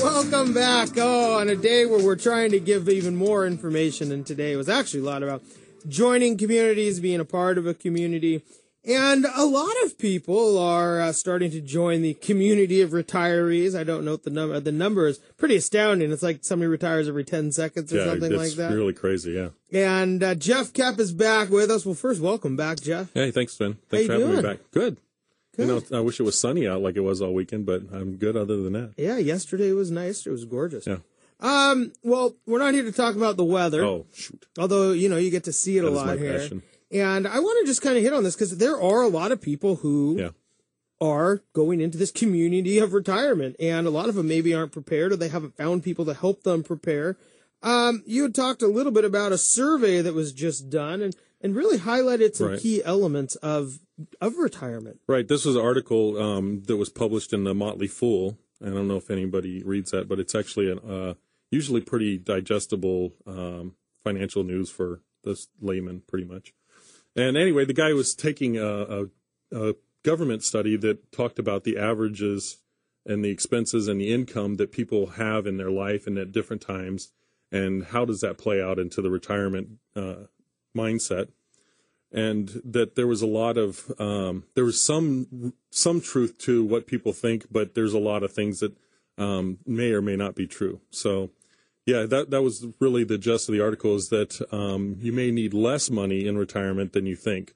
Welcome back. Oh, on a day where we're trying to give even more information than today. It was actually a lot about joining communities, being a part of a community. And a lot of people are starting to join the community of retirees. I don't know what the number. The number is pretty astounding. It's like somebody retires every 10 seconds or something like that. Yeah, really crazy, yeah. And Geoff Koepp is back with us. Well, first, welcome back, Geoff. Hey, thanks, Ben. Thanks for having me back. Good. Good. You know, I wish it was sunny out like it was all weekend, but I'm good other than that. Yeah, yesterday was nice. It was gorgeous. Yeah. Well, we're not here to talk about the weather. Oh, shoot. Although, you know, you get to see it a lot here. Passion. And I want to just kind of hit on this because there are a lot of people who are going into this community of retirement, and a lot of them maybe aren't prepared or they haven't found people to help them prepare. You had talked a little bit about a survey that was just done and really highlighted some key elements of retirement. Right. This was an article that was published in the Motley Fool. I don't know if anybody reads that, but it's actually usually pretty digestible financial news for this layman, pretty much. And anyway, the guy was taking a government study that talked about the averages and the expenses and the income that people have in their life and at different times, and how does that play out into the retirement mindset. And that there was a lot of there was some truth to what people think, but there's a lot of things that may or may not be true. So, yeah, that was really the gist of the article, is that you may need less money in retirement than you think.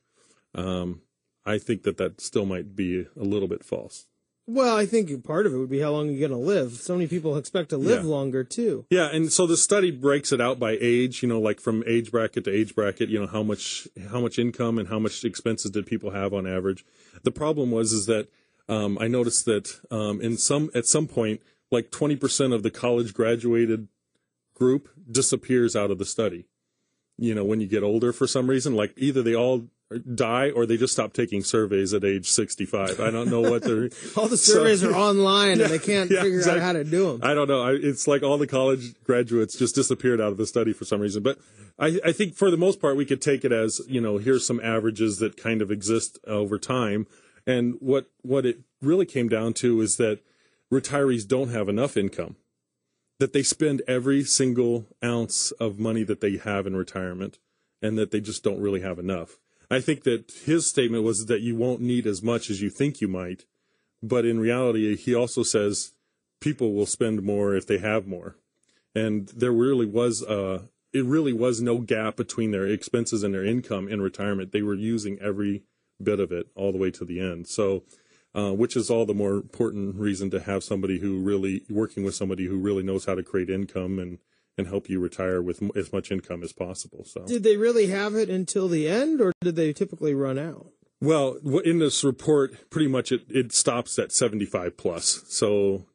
I think that still might be a little bit false. Well, I think part of it would be how long you're going to live. So many people expect to live longer, too. Yeah, and so the study breaks it out by age, you know, like from age bracket to age bracket, you know, how much income and how much expenses did people have on average. The problem is that I noticed that at some point, like 20% of the college graduated group disappears out of the study. You know, when you get older for some reason, like either they all die or they just stop taking surveys at age 65. I don't know what they're... all the surveys are online and they can't figure out how to do them. I don't know. It's like all the college graduates just disappeared out of the study for some reason. But I think for the most part, we could take it as, you know, here's some averages that kind of exist over time. And what it really came down to is that retirees don't have enough income, that they spend every single ounce of money that they have in retirement, and that they just don't really have enough. I think that his statement was that you won't need as much as you think you might, but in reality, he also says people will spend more if they have more. And there really was no gap between their expenses and their income in retirement. They were using every bit of it all the way to the end. So, which is all the more important reason to have working with somebody who really knows how to create income and help you retire with as much income as possible. So, did they really have it until the end, or did they typically run out? Well, in this report, pretty much it stops at 75 plus. So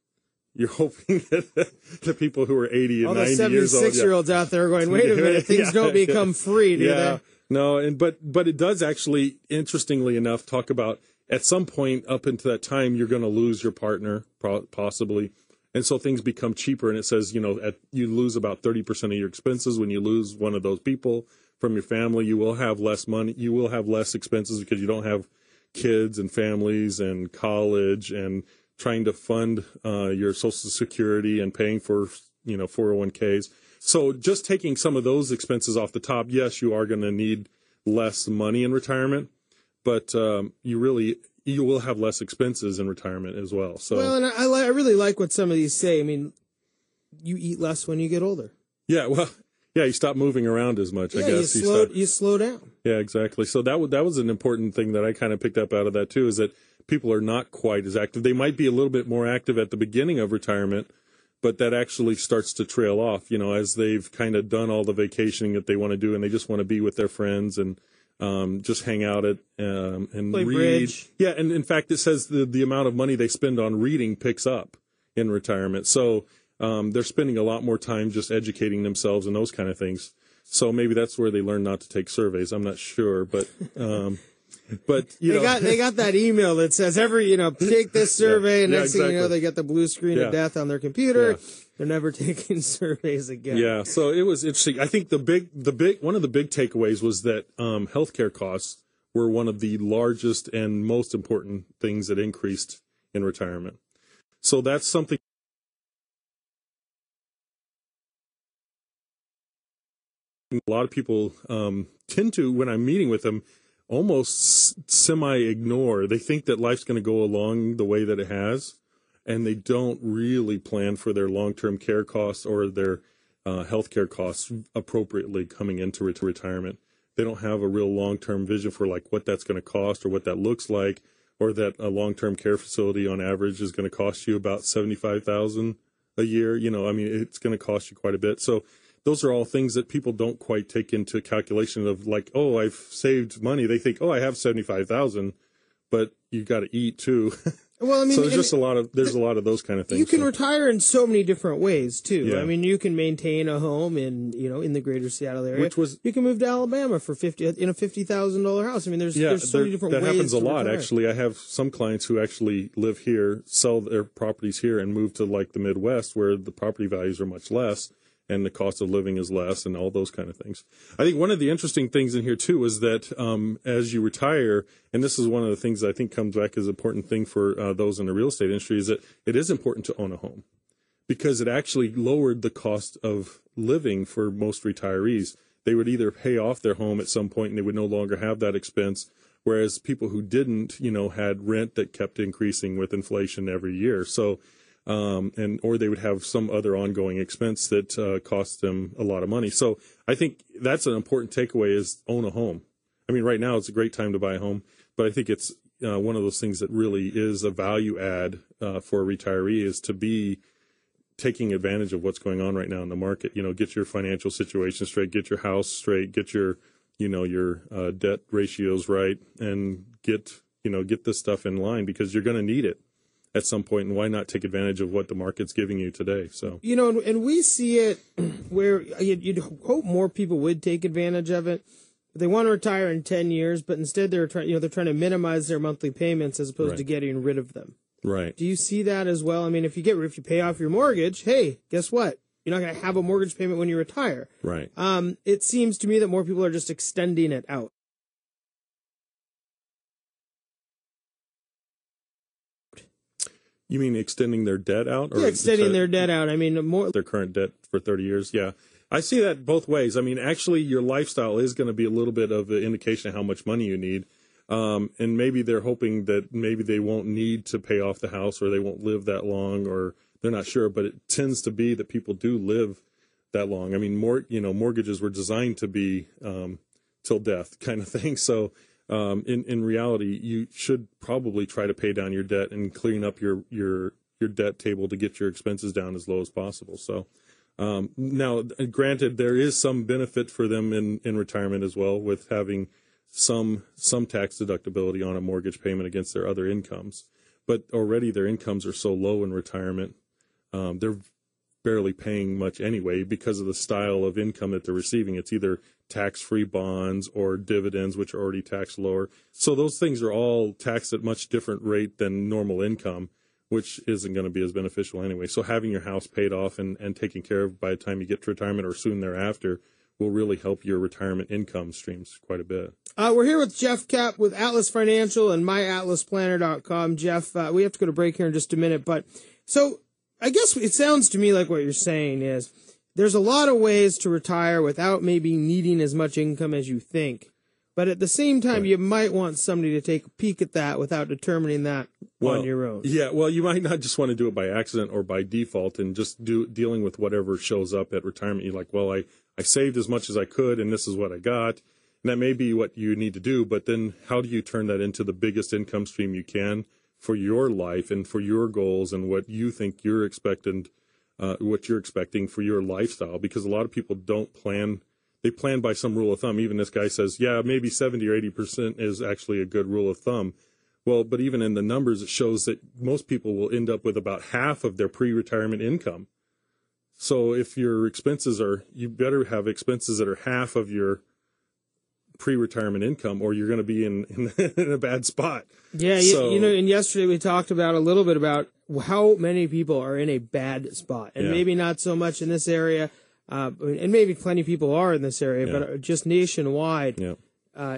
you're hoping that the people who are 80 and 90 years old, all the 76-year-olds out there are going, wait a minute, things don't become free, do they? No, but it does actually, interestingly enough, talk about at some point up into that time, you're going to lose your partner, possibly. And so things become cheaper. And it says, you know, you lose about 30% of your expenses when you lose one of those people from your family. You will have less money. You will have less expenses because you don't have kids and families and college and trying to fund your Social Security and paying for, you know, 401ks. So just taking some of those expenses off the top, yes, you are going to need less money in retirement, but you will have less expenses in retirement as well. So, well, and I really like what some of these say. I mean, you eat less when you get older. Yeah, well, you stop moving around as much, I guess. You slow down. Yeah, exactly. So that was an important thing that I kind of picked up out of that, too, is that people are not quite as active. They might be a little bit more active at the beginning of retirement, but that actually starts to trail off, you know, as they've kind of done all the vacationing that they want to do and they just want to be with their friends and just hang out and play read. Bridge. Yeah, and in fact, it says the amount of money they spend on reading picks up in retirement. So they're spending a lot more time just educating themselves and those kind of things. So maybe that's where they learn not to take surveys. I'm not sure, but they got that email that says take this survey, and next thing you know, they get the blue screen of death on their computer. Yeah. They're never taking surveys again. Yeah, so it was interesting. I think one of the big takeaways was that healthcare costs were one of the largest and most important things that increased in retirement. So that's something a lot of people tend to, when I'm meeting with them, almost semi-ignore. They think that life's going to go along the way that it has, and they don't really plan for their long-term care costs or their health care costs appropriately coming into retirement. They don't have a real long-term vision for like what that's going to cost or what that looks like, or that a long-term care facility on average is going to cost you about $75,000 a year. You know, I mean, it's going to cost you quite a bit. So those are all things that people don't quite take into calculation of like, oh, I've saved money. They think, oh, I have 75,000, but you got to eat too. Well, I mean, so there's a lot of those kind of things. You can retire in so many different ways too. Yeah. I mean, you can maintain a home in the greater Seattle area. You can move to Alabama for in a $50,000 house. I mean, there's so many different ways. That happens a lot, retire. actually. I have some clients who actually live here, sell their properties here, and move to like the Midwest, where the property values are much less and the cost of living is less, and all those kind of things. I think one of the interesting things in here too is that as you retire, and this is one of the things I think comes back as an important thing for those in the real estate industry, is that it is important to own a home, because it actually lowered the cost of living for most retirees. They would either pay off their home at some point and they would no longer have that expense, whereas people who didn't, had rent that kept increasing with inflation every year. So or they would have some other ongoing expense that costs them a lot of money. So I think that's an important takeaway, is own a home. I mean, right now it's a great time to buy a home, but I think it's one of those things that really is a value add for a retiree, is to be taking advantage of what's going on right now in the market. Get your financial situation straight, get your house straight, get your debt ratios right, and get this stuff in line, because you're going to need it at some point, and why not take advantage of what the market's giving you today? So and we see it where you'd hope more people would take advantage of it. They want to retire in 10 years, but instead they're trying to minimize their monthly payments as opposed to getting rid of them. Right. Do you see that as well? I mean, if you pay off your mortgage, hey, guess what? You're not going to have a mortgage payment when you retire. Right. It seems to me that more people are just extending it out. You mean extending their debt out? Or extending their debt out. I mean, more their current debt for 30 years. Yeah. I see that both ways. I mean, actually, your lifestyle is going to be a little bit of an indication of how much money you need. And maybe they're hoping that maybe they won't need to pay off the house, or they won't live that long, or they're not sure. But it tends to be that people do live that long. I mean, mortgages were designed to be till death kind of thing. So in reality, you should probably try to pay down your debt and clean up your debt table to get your expenses down as low as possible. So now, granted, there is some benefit for them in retirement as well, with having some tax deductibility on a mortgage payment against their other incomes. But already their incomes are so low in retirement, they're barely paying much anyway because of the style of income that they're receiving. It's either tax-free bonds or dividends, which are already taxed lower. So those things are all taxed at much different rate than normal income, which isn't going to be as beneficial anyway. So having your house paid off and taken care of by the time you get to retirement or soon thereafter will really help your retirement income streams quite a bit. We're here with Geoff Koepp with Atlas Financial and myatlasplanner.com. Geoff, we have to go to break here in just a minute, but so I guess it sounds to me like what you're saying is there's a lot of ways to retire without maybe needing as much income as you think. But at the same time, you might want somebody to take a peek at that without determining that on your own. Yeah, well, you might not just want to do it by accident or by default and just dealing with whatever shows up at retirement. You're like, well, I saved as much as I could, and this is what I got. And that may be what you need to do, but then how do you turn that into the biggest income stream you can for your life and for your goals and what you think you're expecting for your lifestyle? Because a lot of people don't plan. They plan by some rule of thumb. Even this guy says, yeah, maybe 70 or 80% is actually a good rule of thumb. Well, but even in the numbers, it shows that most people will end up with about half of their pre-retirement income. So if your expenses you better have expenses that are half of your pre-retirement income, or you're going to be in a bad spot. Yeah, and yesterday we talked about a little bit about how many people are in a bad spot, and maybe not so much in this area, and maybe plenty of people are in this area, but just nationwide. Yeah.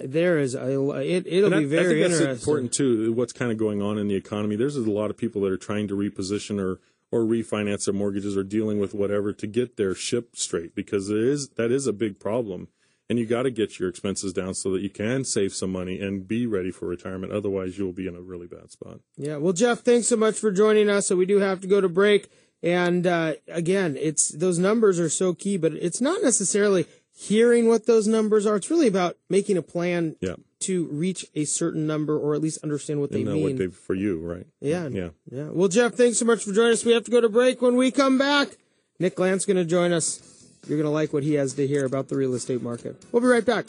There is it'll be very interesting. That's important too. What's kind of going on in the economy? There's a lot of people that are trying to reposition or refinance their mortgages or dealing with whatever to get their ship straight, because that is a big problem. And you got to get your expenses down so that you can save some money and be ready for retirement. Otherwise, you'll be in a really bad spot. Yeah. Well, Geoff, thanks so much for joining us. So we do have to go to break. And again, those numbers are so key, but it's not necessarily hearing what those numbers are. It's really about making a plan to reach a certain number, or at least understand what they mean. What for you, right? Yeah. Well, Geoff, thanks so much for joining us. We have to go to break. When we come back, Nick Lant's going to join us. You're going to like what he has to hear about the real estate market. We'll be right back.